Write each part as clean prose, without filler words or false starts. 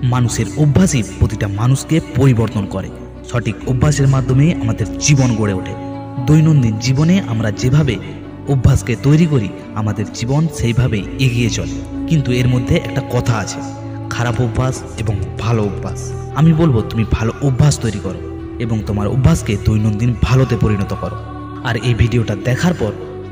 মানুষের অভ্যাসই প্রতিটা মানুষকে পরিবর্তন করে। সঠিক অভ্যাসের মাধ্যমে আমাদের জীবন গড়ে ওঠে। দৈনন্দিন জীবনে আমরা যেভাবে অভ্যাসকে তৈরি করি আমাদের জীবন সেইভাবেই এগিয়ে চলে। কিন্তু এর মধ্যে একটা কথা আছে, খারাপ অভ্যাস এবং ভালো অভ্যাস। আমি বলবো তুমি ভালো অভ্যাস তৈরি করো এবং তোমার অভ্যাসকে দৈনন্দিন ভালোতে পরিণত করো। আর এই ভিডিওটা দেখার পর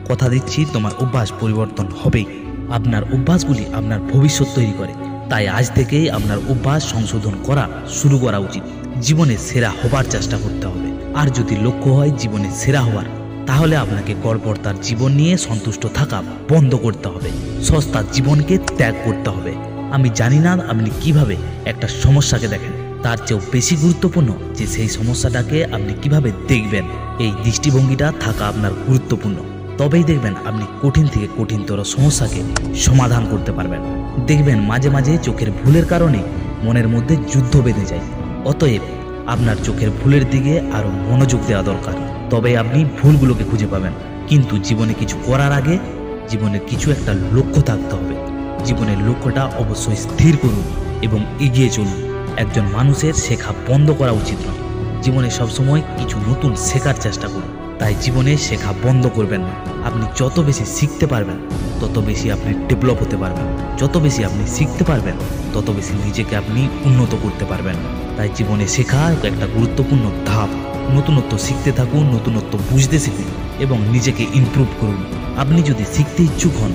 কথা দিচ্ছি তোমার অভ্যাস পরিবর্তন হবেই। আপনার অভ্যাসগুলি আপনার ভবিষ্যৎ তৈরি করে, তাই আজ থেকেই আপনার অভ্যাস সংশোধন করা শুরু করা উচিত। জীবনে সেরা হবার চেষ্টা করতে হবে। আর যদি লক্ষ্য হয় জীবনে সেরা হওয়ার, তাহলে আপনাকে গড়পড়তার জীবন নিয়ে সন্তুষ্ট থাকা বন্ধ করতে হবে। সস্তার জীবনকে ত্যাগ করতে হবে। আমি জানি না আপনি কিভাবে একটা সমস্যাকে দেখেন, তার চেয়েও বেশি গুরুত্বপূর্ণ যে সেই সমস্যাটাকে আপনি কিভাবে দেখবেন। এই দৃষ্টিভঙ্গিটা থাকা আপনার গুরুত্বপূর্ণ। তবেই দেখবেন আপনি কঠিন থেকে কঠিনতর সমস্যাকে সমাধান করতে পারবেন। দেখবেন মাঝে মাঝে চোখের ভুলের কারণে মনের মধ্যে যুদ্ধ বেঁধে যায়। অতএব আপনার চোখের ভুলের দিকে আরও মনোযোগ দেওয়া দরকার, তবে আপনি ভুলগুলোকে খুঁজে পাবেন। কিন্তু জীবনে কিছু করার আগে জীবনের কিছু একটা লক্ষ্য থাকতে হবে। জীবনের লক্ষ্যটা অবশ্যই স্থির করুন এবং এগিয়ে চলুন। একজন মানুষের শেখা বন্ধ করা উচিত নয়। জীবনে সবসময় কিছু নতুন শেখার চেষ্টা করুন। তাই জীবনে শেখা বন্ধ করবেন না। আপনি যত বেশি শিখতে পারবেন তত বেশি আপনি ডেভেলপ হতে পারবেন। যত বেশি আপনি শিখতে পারবেন তত বেশি নিজেকে আপনি উন্নত করতে পারবেন। তাই জীবনে শেখা একটা গুরুত্বপূর্ণ ধাপ। নতুনত্ব শিখতে থাকুন, নতুনত্ব বুঝতে শিখুন এবং নিজেকে ইমপ্রুভ করুন। আপনি যদি শিখতে ইচ্ছুক হন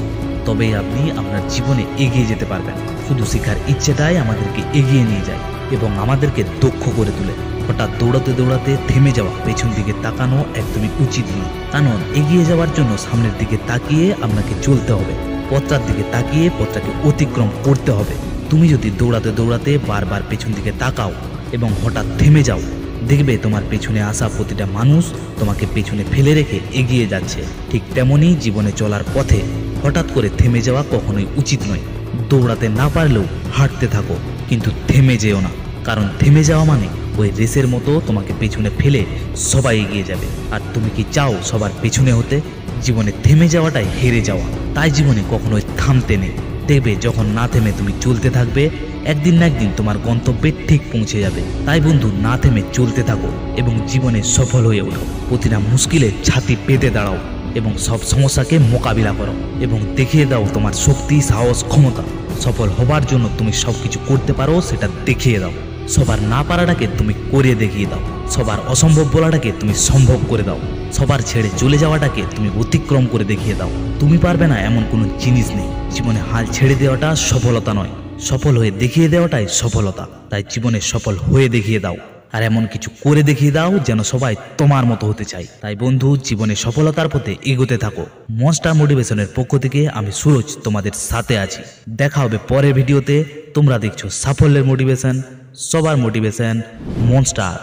তবেই আপনি আপনার জীবনে এগিয়ে যেতে পারবেন। শুধু শেখার ইচ্ছেটাই আমাদেরকে এগিয়ে নিয়ে যায় এবং আমাদেরকে দক্ষ করে তোলে। হঠাৎ দৌড়াতে দৌড়াতে থেমে যাওয়া, পেছন দিকে তাকানো একদমই উচিত নয়। কারণ এগিয়ে যাওয়ার জন্য সামনের দিকে তাকিয়ে আপনাকে চলতে হবে। পথটার দিকে তাকিয়ে পথটাকে অতিক্রম করতে হবে। তুমি যদি দৌড়াতে দৌড়াতে বারবার পেছন দিকে তাকাও এবং হঠাৎ থেমে যাও, দেখবে তোমার পেছনে আসা প্রতিটা মানুষ তোমাকে পেছনে ফেলে রেখে এগিয়ে যাচ্ছে। ঠিক তেমনই জীবনে চলার পথে হঠাৎ করে থেমে যাওয়া কখনোই উচিত নয়। দৌড়াতে না পারলেও হাঁটতে থাকো, কিন্তু থেমে যেও না। কারণ থেমে যাওয়া মানে ওই রেসের মতো তোমাকে পেছনে ফেলে সবাই এগিয়ে যাবে। আর তুমি কি চাও সবার পেছনে হতে? জীবনে থেমে যাওয়াটাই হেরে যাওয়া। তাই জীবনে কখনোই থামতে নেই। দেখবে যখন না থেমে তুমি চলতে থাকবে, একদিন না একদিন তোমার গন্তব্যে ঠিক পৌঁছে যাবে। তাই বন্ধু, না থেমে চলতে থাকো এবং জীবনে সফল হয়ে ওঠো। প্রতিটা মুশকিলে ছাতি পেতে দাঁড়াও এবং সব সমস্যাকে মোকাবিলা করো এবং দেখিয়ে দাও তোমার শক্তি, সাহস, ক্ষমতা। সফল হবার জন্য তুমি সব কিছু করতে পারো সেটা দেখিয়ে দাও। সবার না পারাটাকে তুমি করে দেখিয়ে দাও। সবার অসম্ভব বলাটাকে তুমি সম্ভব করে দাও। সবার ছেড়ে চলে যাওয়াটাকে তুমি অতিক্রম করে দেখিয়ে দাও। তুমি পারবে না এমন কোনো জিনিস নেই। জীবনে হাল ছেড়ে দেওয়াটা সফলতা নয়, সফল হয়ে দেখিয়ে দেওয়াটাই সফলতা। তাই জীবনে সফল হয়ে দেখিয়ে দাও আর এমন কিছু করে দেখিয়ে দাও যেন সবাই তোমার মতো হতে চায়। তাই বন্ধু, জীবনে সফলতার পথে এগোতে থাকো। মনস্টার মোটিভেশনের পক্ষ থেকে আমি সুরজ তোমাদের সাথে আছি। দেখা হবে পরের ভিডিওতে। তোমরা দেখছো সাফল্যের মোটিভেশন, সবার মোটিভেশন, মনস্টার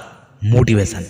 মোটিভেশন।